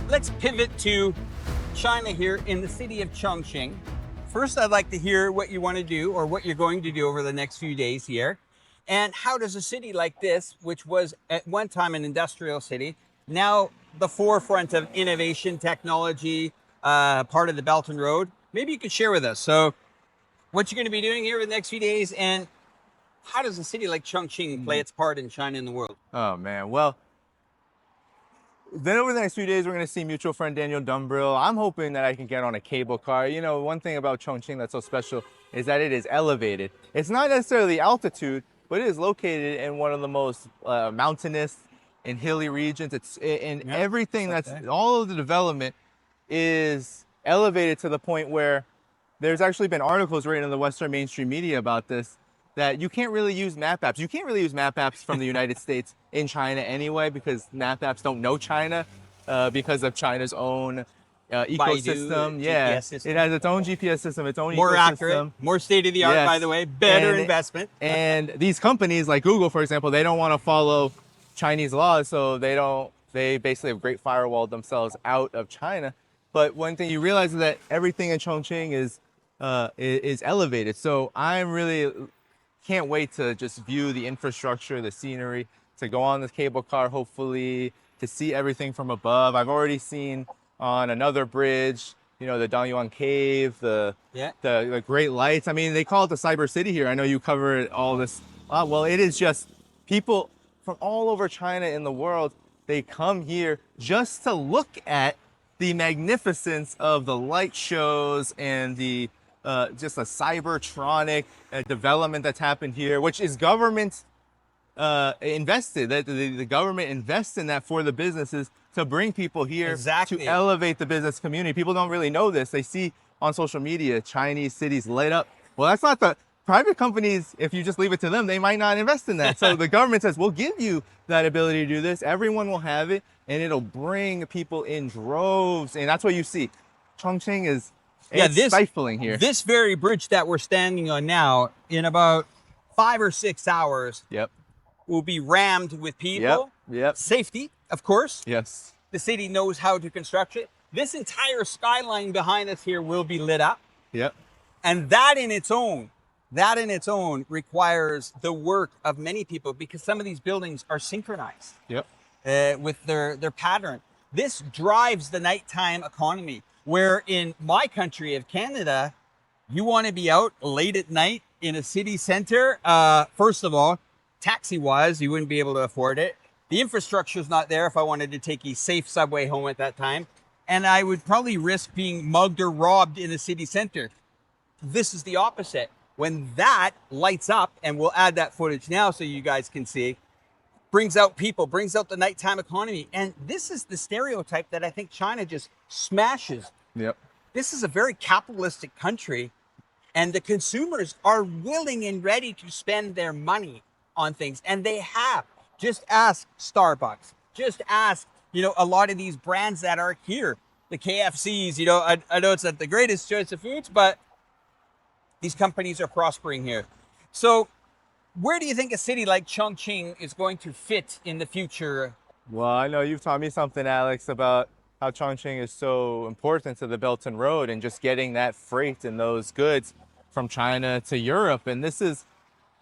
let's pivot to China here in the city of Chongqing. First, I'd like to hear what you want to do or what you're going to do over the next few days here. And how does a city like this, which was at one time an industrial city, now the forefront of innovation, technology, part of the Belt and Road, maybe you could share with us. So what you're going to be doing here over the next few days, and how does a city like Chongqing play its part in China and the world? Oh man, well, then over the next few days, we're going to see mutual friend Daniel Dumbrill. I'm hoping that I can get on a cable car. You know, one thing about Chongqing that's so special is that it is elevated. It's not necessarily altitude, but it is located in one of the most mountainous and hilly regions. It's in everything all of the development is elevated to the point where there's actually been articles written in the Western mainstream media about this, that you can't really use map apps. You can't really use map apps from the United States in China anyway, because map apps don't know China because of China's own ecosystem. GPS system. It has its own GPS system, its own More ecosystem. accurate, more state-of-the-art, Yes. by the way, better And- investment. And these companies like Google, for example, they don't want to follow Chinese laws, so they basically have great firewalled themselves out of China. But one thing you realize is that everything in Chongqing is elevated. So I'm really can't wait to just view the infrastructure, the scenery, to go on this cable car, hopefully, to see everything from above. I've already seen on another bridge, you know, the Dongyuan Cave, the Great Lights. I mean, they call it the Cyber City here. I know you covered all this. Well, it is just people from all over China in the world, they come here just to look at the magnificence of the light shows and the just a cybertronic development that's happened here, which is government invested. That the government invests in that for the businesses to bring people here to elevate the business community. People don't really know this. They see on social media Chinese cities lit up. Well, that's not the private companies. If you just leave it to them, they might not invest in that. So the government says, we'll give you that ability to do this. Everyone will have it, and it'll bring people in droves. And that's what you see. Chongqing is stifling here. This very bridge that we're standing on now, in about 5 or 6 hours, will be rammed with people. Safety, of course. Yes. The city knows how to construct it. This entire skyline behind us here will be lit up. And that in its own requires the work of many people, because some of these buildings are synchronized with their pattern. This drives the nighttime economy, where in my country of Canada, you want to be out late at night in a city center. First of all, taxi-wise, you wouldn't be able to afford it. The infrastructure is not there if I wanted to take a safe subway home at that time. And I would probably risk being mugged or robbed in a city center. This is the opposite. When that lights up, and we'll add that footage now so you guys can see, brings out people, brings out the nighttime economy. And this is the stereotype that I think China just smashes. This is a very capitalistic country, and the consumers are willing and ready to spend their money on things. And they have. Just ask Starbucks. Just ask, you know, a lot of these brands that are here. The KFCs, you know, I know it's not the greatest choice of foods, but these companies are prospering here. So where do you think a city like Chongqing is going to fit in the future? Well, I know you've taught me something, Alex, about how Chongqing is so important to the Belt and Road and just getting that freight and those goods from China to Europe. And this is,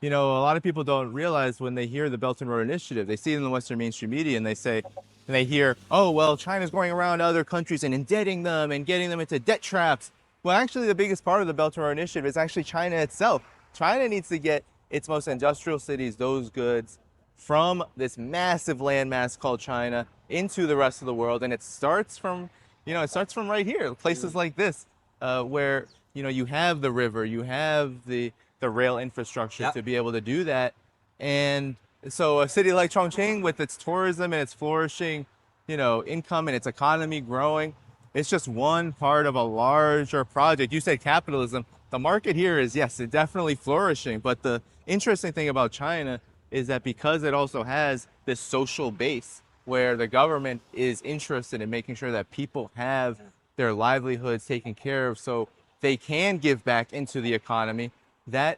you know, a lot of people don't realize when they hear the Belt and Road Initiative, they see it in the Western mainstream media and they hear, oh, well, China's going around to other countries and indebting them and getting them into debt traps. Well, actually, the biggest part of the Belt and Road Initiative is actually China itself. China needs to get its most industrial cities, those goods, from this massive landmass called China into the rest of the world. And it starts from, right here, places like this, where, you know, you have the river, you have the rail infrastructure to be able to do that. And so a city like Chongqing, with its tourism and its flourishing, you know, income and its economy growing, it's just one part of a larger project. You said capitalism. The market here is, yes, it's definitely flourishing. But the interesting thing about China is that because it also has this social base where the government is interested in making sure that people have their livelihoods taken care of so they can give back into the economy, that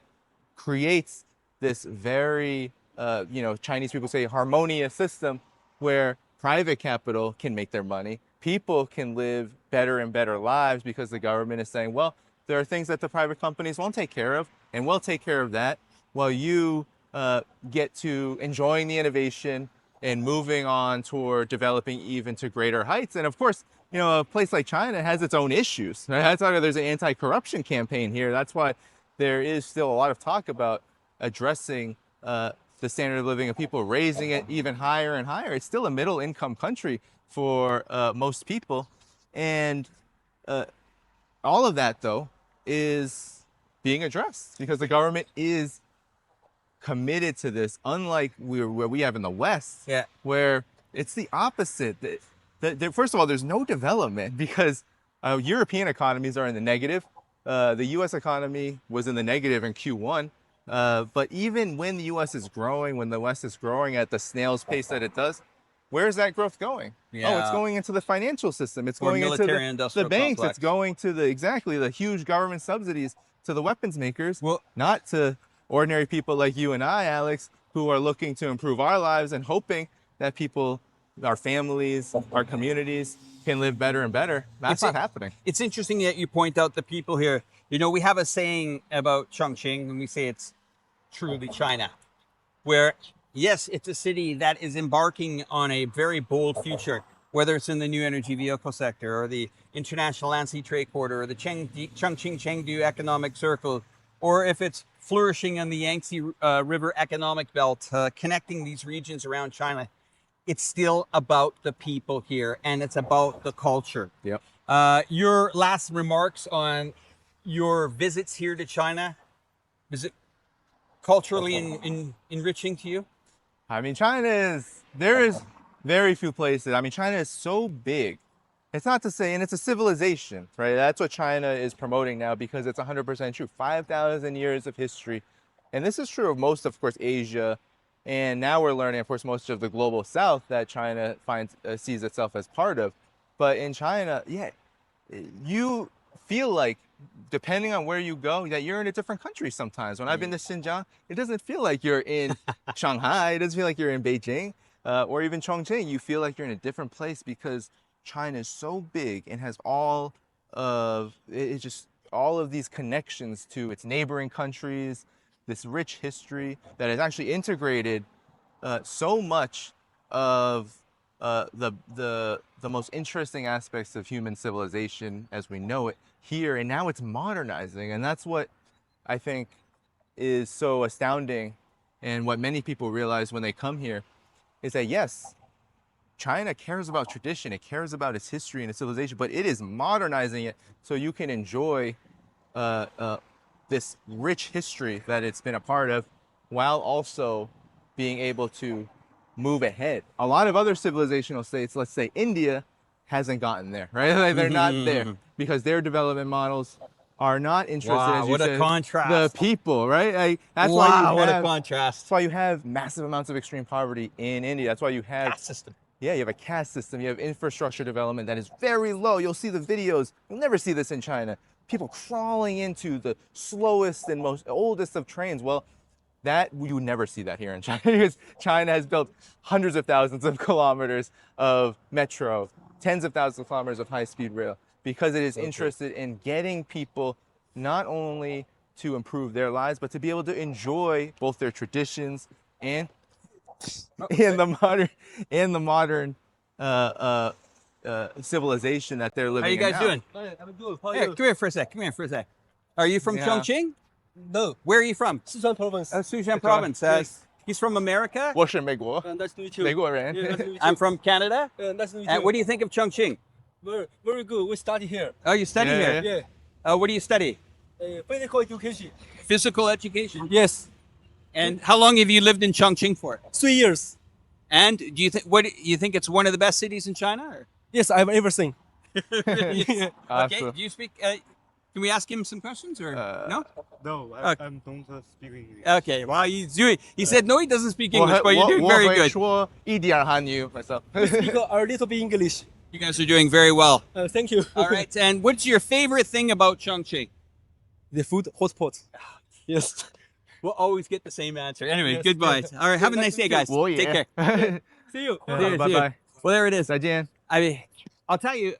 creates this very, Chinese people say harmonious system where private capital can make their money, people can live better and better lives because the government is saying, well, there are things that the private companies won't take care of, and we'll take care of that while you get to enjoying the innovation and moving on toward developing even to greater heights. And of course, a place like China has its own issues. That's why there's an anti-corruption campaign here. That's why there is still a lot of talk about addressing the standard of living of people, raising it even higher and higher. It's still a middle income country for most people. And all of that, though, is being addressed because the government is committed to this, unlike where we have in the West, where it's the opposite. First of all, there's no development because European economies are in the negative. The U.S. economy was in the negative in Q1. But even when the U.S. is growing, when the West is growing at the snail's pace that it does, where's that growth going? Oh, it's going into the financial system. It's going into the banks. Complex. It's going to the huge government subsidies to the weapons makers, not to ordinary people like you and I, Alex, who are looking to improve our lives and hoping that people, our families, our communities can live better and better. That's not happening. It's interesting that you point out the people here. We have a saying about Chongqing, and we say it's truly China, where yes, it's a city that is embarking on a very bold future, whether it's in the new energy vehicle sector or the international land sea trade corridor or the Chongqing-Chengdu economic circle, or if it's flourishing in the Yangtze River economic belt, connecting these regions around China. It's still about the people here, and it's about the culture. Yep. Your last remarks on your visits here to China, is it culturally enriching to you? I mean, there is very few places. I mean, China is so big. It's not to say, and it's a civilization, right? That's what China is promoting now because it's 100% true. 5,000 years of history. And this is true of most, of course, Asia. And now we're learning, of course, most of the global south that China sees itself as part of. But in China, you feel like, depending on where you go, that you're in a different country sometimes. When I've been to Xinjiang, it doesn't feel like you're in Shanghai. It doesn't feel like you're in Beijing or even Chongqing. You feel like you're in a different place because China is so big and has all of these connections to its neighboring countries, this rich history that has actually integrated so much of the most interesting aspects of human civilization as we know it here, and now it's modernizing. And that's what I think is so astounding, and what many people realize when they come here is that yes, China cares about tradition, it cares about its history and its civilization, but it is modernizing it so you can enjoy this rich history that it's been a part of, while also being able to move ahead. A lot of other civilizational states, let's say India, hasn't gotten there, right? Like they're not there because their development models are not interested, as you said, contrast. the people, right? Like, that's what a contrast. That's why you have massive amounts of extreme poverty in India. That's why you have caste system. Yeah, you have a caste system. You have infrastructure development that is very low. You'll see the videos. You'll never see this in China. People crawling into the slowest and most oldest of trains. Well, that you would never see that here in China because China has built hundreds of thousands of kilometers of metro, tens of thousands of kilometers of high-speed rail, because it is interested in getting people not only to improve their lives, but to be able to enjoy both their traditions and in the modern civilization that they're living in. How you guys doing? I'm good. How are Here, you? come here for a sec. Are you from Chongqing? No, Where are you from? Sichuan province. Sichuan province. Yes. He's from America. 我是美国 Nice to meet you. 美国人 Yeah, nice to meet you. I'm from Canada. Nice to meet And you. what do you think of Chongqing? Very good. We study here. Oh, you study Yeah. here. Yeah. What do you study? Physical education. Physical education. Yes. And how long have you lived in Chongqing for? 3 years. And do you think it's one of the best cities in China? Or? Yes, I've ever seen. Okay. Awesome. Do you speak? Can we ask him some questions or no? No, Okay. I don't speak English. Okay. Well, he's doing. He said no, he doesn't speak English, but you're doing very 我会 good. 说一点汉语 myself Speak a little bit English. You guys are doing very well. Thank you. All right. And what's your favorite thing about Chongqing? The food hotspot. Yes. We'll always get the same answer. Anyway, Yes. goodbye. All right. Have a nice day, guys. 我也 Take care. See you. See you, see you. bye bye Well, there it is. 再见 I mean, I'll tell you,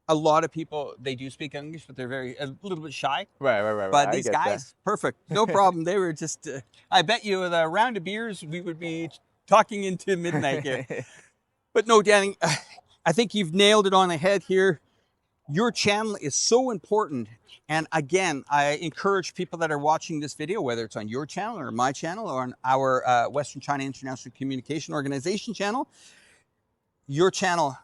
a lot of people, they do speak English, but they're a little bit shy. Right. But I these get guys, perfect. No problem. They were just, I bet you with a round of beers, we would be talking into midnight here. that. But no, Danny, I think you've nailed it on the head here. Your channel is so important. And again, I encourage people that are watching this video, whether it's on your channel or my channel or on our Western China International Communication Organization channel, your channel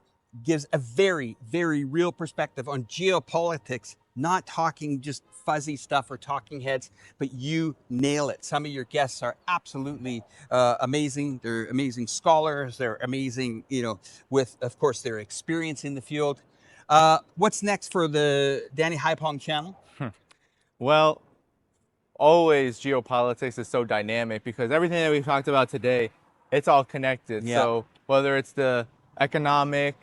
gives a very, very real perspective on geopolitics, not talking just fuzzy stuff or talking heads, but you nail it. Some of your guests are absolutely amazing. They're amazing scholars. They're amazing, you know, with, of course, their experience in the field. What's next for the Danny Haiphong channel? Well, always geopolitics is so dynamic because everything that we've talked about today, it's all connected. Yeah. So whether it's the economic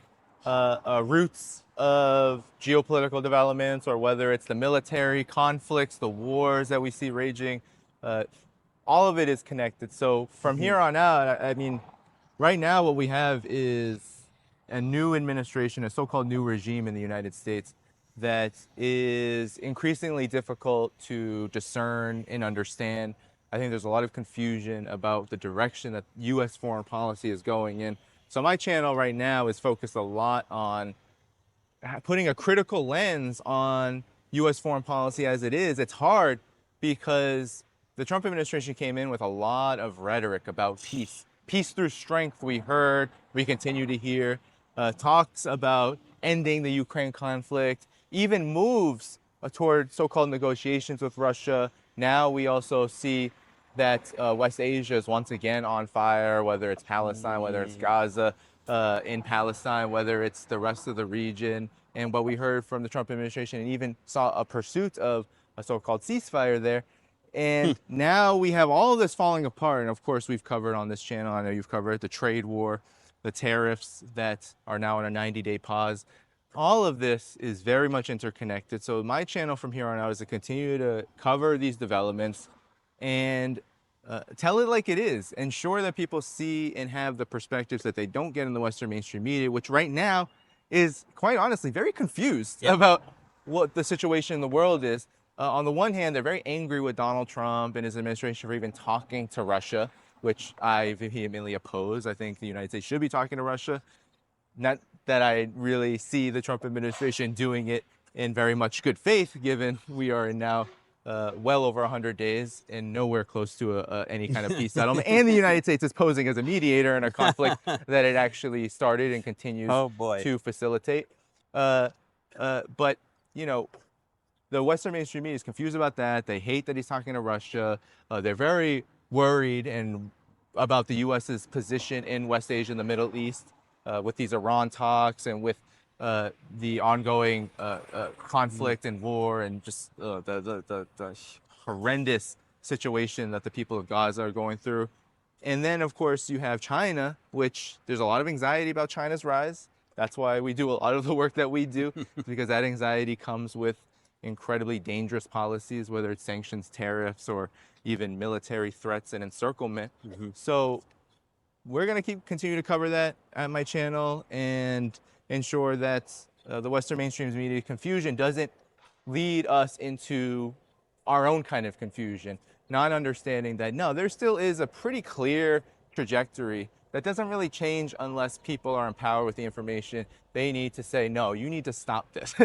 roots of geopolitical developments or whether it's the military conflicts, the wars that we see raging, all of it is connected. So from here on out, I mean, right now what we have is a new administration, a so-called new regime in the United States that is increasingly difficult to discern and understand. I think there's a lot of confusion about the direction that U.S. foreign policy is going in. So my channel right now is focused a lot on putting a critical lens on U.S. foreign policy as it is. It's hard because the Trump administration came in with a lot of rhetoric about peace. Peace through strength, we heard, we continue to hear. Talks about ending the Ukraine conflict, even moves toward so-called negotiations with Russia. Now we also see that West Asia is once again on fire, whether it's Palestine, whether it's Gaza in Palestine, whether it's the rest of the region. And what we heard from the Trump administration, and even saw a pursuit of a so-called ceasefire there. And now we have all of this falling apart. And of course, we've covered on this channel, I know you've covered the trade war, the tariffs that are now on a 90-day pause. All of this is very much interconnected. So my channel from here on out is to continue to cover these developments and tell it like it is. Ensure that people see and have the perspectives that they don't get in the Western mainstream media, which right now is, quite honestly, very confused about what the situation in the world is. On the one hand, they're very angry with Donald Trump and his administration for even talking to Russia, which I vehemently oppose. I think the United States should be talking to Russia. Not that I really see the Trump administration doing it in very much good faith, given we are in now well over 100 days and nowhere close to any kind of peace settlement. And the United States is posing as a mediator in a conflict that it actually started and continues to facilitate. But, you know, the Western mainstream media is confused about that. They hate that he's talking to Russia. They're very worried and about the U.S.'s position in West Asia and the Middle East with these Iran talks and with the ongoing conflict and war and just the horrendous situation that the people of Gaza are going through. And then, of course, you have China, which there's a lot of anxiety about China's rise. That's why we do a lot of the work that we do, because that anxiety comes with incredibly dangerous policies, whether it's sanctions, tariffs, or even military threats and encirclement. So we're going to continue to cover that at my channel and ensure that the Western mainstream media confusion doesn't lead us into our own kind of confusion, not understanding that, no, there still is a pretty clear trajectory that doesn't really change unless people are empowered with the information. They need to say, no, you need to stop this.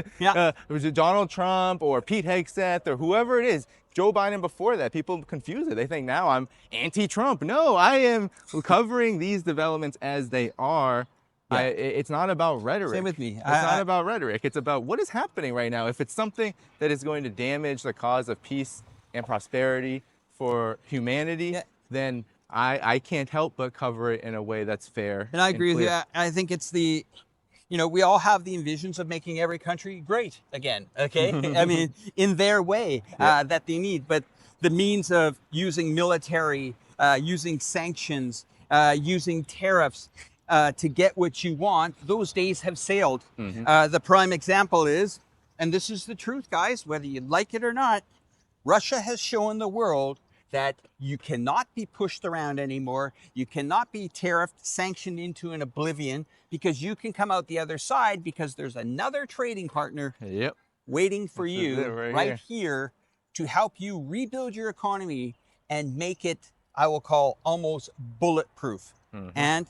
Was it Donald Trump or Pete Hegseth or whoever it is, Joe Biden before that, people confuse it. They think now I'm anti-Trump. No, I am covering these developments as they are. It's not about rhetoric. Same with me. It's not about rhetoric. It's about what is happening right now. If it's something that is going to damage the cause of peace and prosperity for humanity, then I can't help but cover it in a way that's fair. And I agree with you. I think it's the, you know, we all have the envisions of making every country great again, okay? I mean, in their way that they need. But the means of using military, using sanctions, using tariffs to get what you want, those days have sailed. The prime example is, and this is the truth, guys, whether you like it or not, Russia has shown the world that you cannot be pushed around anymore. You cannot be tariffed, sanctioned into an oblivion, because you can come out the other side because there's another trading partner Yep. waiting for This is you it right right here to help you rebuild your economy and make it, I will call, almost bulletproof. And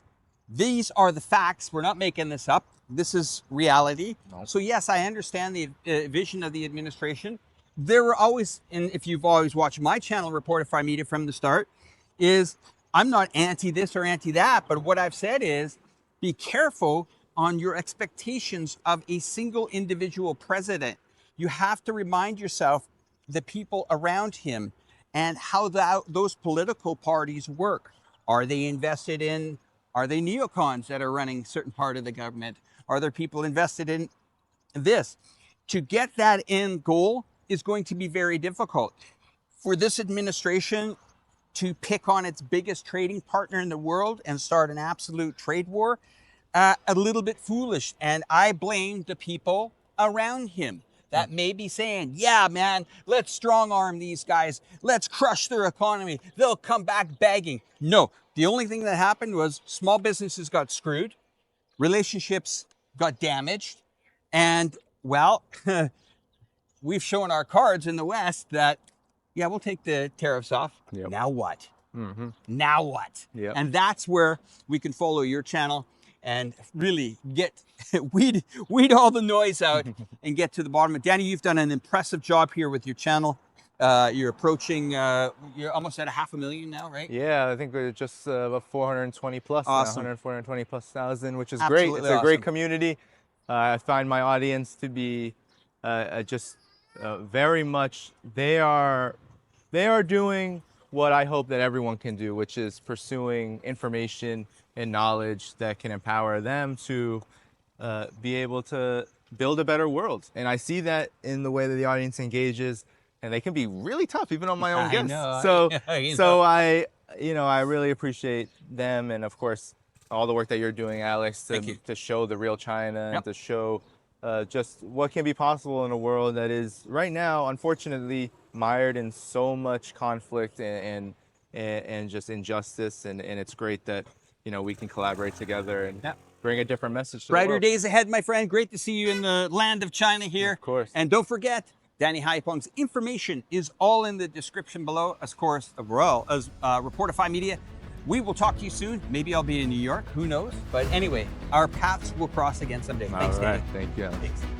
these are the facts. We're not making this up. This is reality. No. So yes, I understand the vision of the administration. There were always, and if you've always watched my channel, Reportify Media, from the start, is I'm not anti this or anti that, but what I've said is be careful on your expectations of a single individual president. You have to remind yourself the people around him and how those political parties work. Are they invested in, are they neocons that are running certain part of the government? Are there people invested in this? To get that end goal is going to be very difficult. For this administration to pick on its biggest trading partner in the world and start an absolute trade war, a little bit foolish. And I blame the people around him that may be saying, yeah, man, let's strong arm these guys. Let's crush their economy. They'll come back begging. No, the only thing that happened was small businesses got screwed, relationships got damaged, and well, we've shown our cards in the West that, yeah, we'll take the tariffs off. Yep. Now what? Now what? Yep. And that's where we can follow your channel and really get weed all the noise out and get to the bottom of it. Danny, you've done an impressive job here with your channel. You're approaching, you're almost at 500,000 now, right? Yeah, I think we're just about 420 plus Awesome. now, 420 plus thousand, which is Absolutely great. It's a great awesome. community. I find my audience to be just very much, they are doing what I hope that everyone can do, which is pursuing information and knowledge that can empower them to be able to build a better world. And I see that in the way that the audience engages, and they can be really tough, even on my own I guests. know, So, I know. so I really appreciate them, and of course, all the work that you're doing, Alex, Thank you. to show the real China Yep. and to show just what can be possible in a world that is right now, unfortunately, mired in so much conflict and just injustice. And it's great that we can collaborate together and Yep. bring a different message to the Brighter world. days ahead, my friend. Great to see you in the land of China here. Of course. And don't forget, Danny Haiphong's information is all in the description below, as course, as well as Reportify Media. We will talk to you soon. Maybe I'll be in New York. Who knows? But anyway, our paths will cross again someday. Thanks, All right. Danny. Thank you, Alex. Thanks.